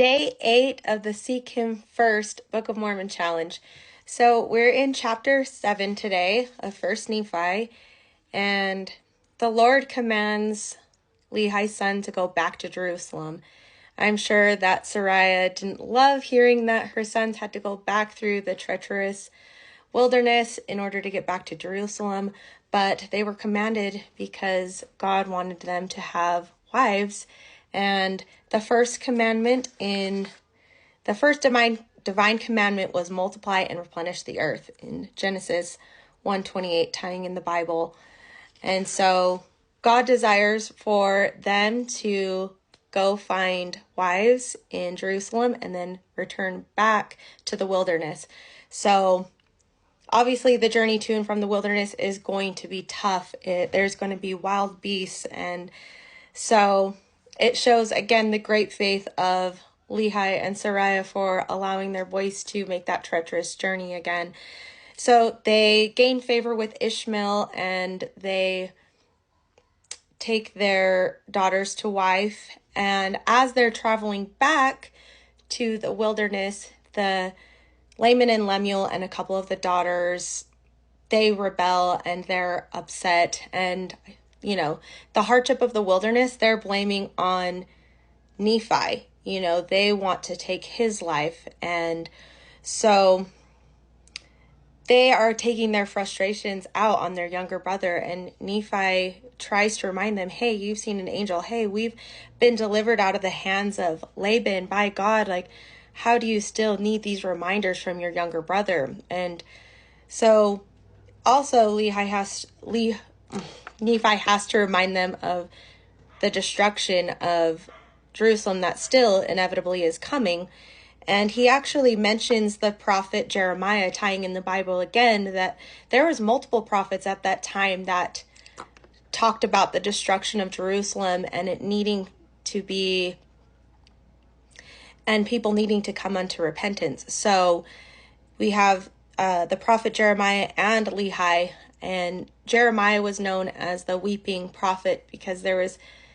Day 8 of the Seek Him First Book of Mormon Challenge. So we're in chapter 7 today of First Nephi, and the Lord commands Lehi's son to go back to Jerusalem. I'm sure that Sariah didn't love hearing that her sons had to go back through the treacherous wilderness in order to get back to Jerusalem, but they were commanded because God wanted them to have wives. And the first commandment the first divine commandment was multiply and replenish the earth in Genesis 1:28, tying in the Bible. And so God desires for them to go find wives in Jerusalem and then return back to the wilderness. So obviously the journey to and from the wilderness is going to be tough. There's going to be wild beasts, and so it shows, again, the great faith of Lehi and Sariah for allowing their boys to make that treacherous journey again. So they gain favor with Ishmael, and they take their daughters to wife. And as they're traveling back to the wilderness, the Laman and Lemuel and a couple of the daughters, they rebel and they're upset. And the hardship of the wilderness, they're blaming on Nephi. They want to take his life. And so they are taking their frustrations out on their younger brother. And Nephi tries to remind them, hey, you've seen an angel. Hey, we've been delivered out of the hands of Laban by God. Like, how do you still need these reminders from your younger brother? And so also Nephi has to remind them of the destruction of Jerusalem that still inevitably is coming. And he actually mentions the prophet Jeremiah, tying in the Bible again, that there was multiple prophets at that time that talked about the destruction of Jerusalem and it needing to be, and people needing to come unto repentance. So we have the prophet Jeremiah and Lehi. And Jeremiah was known as the weeping prophet because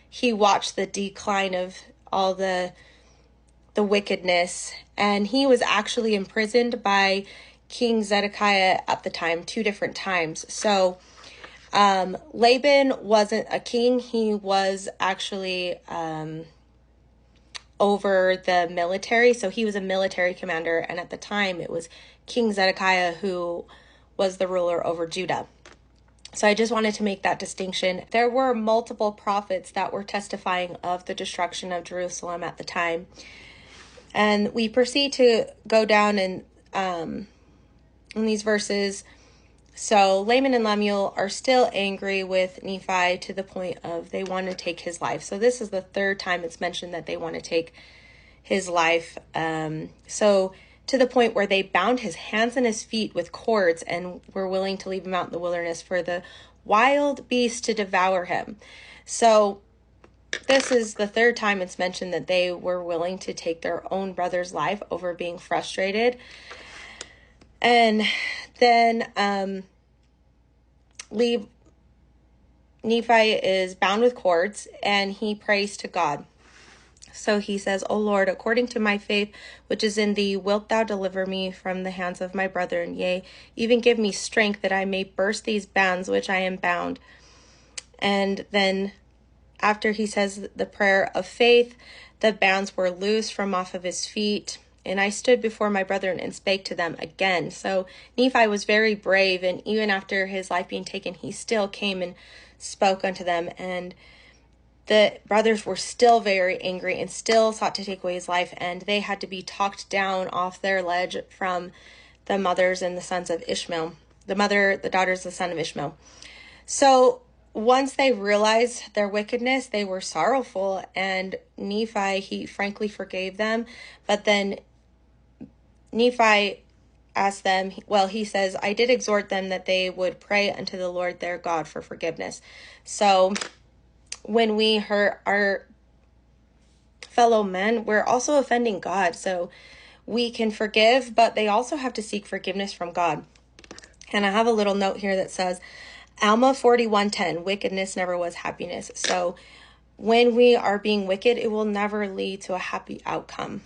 he watched the decline of all the wickedness, and he was actually imprisoned by King Zedekiah at the time, 2 different times. So Laban wasn't a king. He was actually over the military. So he was a military commander, and at the time it was King Zedekiah who was the ruler over Judah. So I just wanted to make that distinction. There were multiple prophets that were testifying of the destruction of Jerusalem at the time. And we proceed to go down in these verses. So Laman and Lemuel are still angry with Nephi to the point of they want to take his life. So this is the 3rd time it's mentioned that they want to take his life. So to the point where they bound his hands and his feet with cords and were willing to leave him out in the wilderness for the wild beasts to devour him. So this is the 3rd time it's mentioned that they were willing to take their own brother's life over being frustrated. And then Nephi is bound with cords, and he prays to God. So he says, O Lord, according to my faith, which is in thee, wilt thou deliver me from the hands of my brethren? Yea, even give me strength that I may burst these bands which I am bound. And then after he says the prayer of faith, the bands were loosed from off of his feet. And I stood before my brethren and spake to them again. So Nephi was very brave, and even after his life being taken, he still came and spoke unto them. And the brothers were still very angry and still sought to take away his life, and they had to be talked down off their ledge from the mothers and the sons of Ishmael. The daughters, the son of Ishmael. So once they realized their wickedness, they were sorrowful, and Nephi, he frankly forgave them. But then Nephi asked them, he says, I did exhort them that they would pray unto the Lord their God for forgiveness. So when we hurt our fellow men, we're also offending God. So we can forgive, but they also have to seek forgiveness from God. And I have a little note here that says, Alma 41:10, wickedness never was happiness. So when we are being wicked, it will never lead to a happy outcome.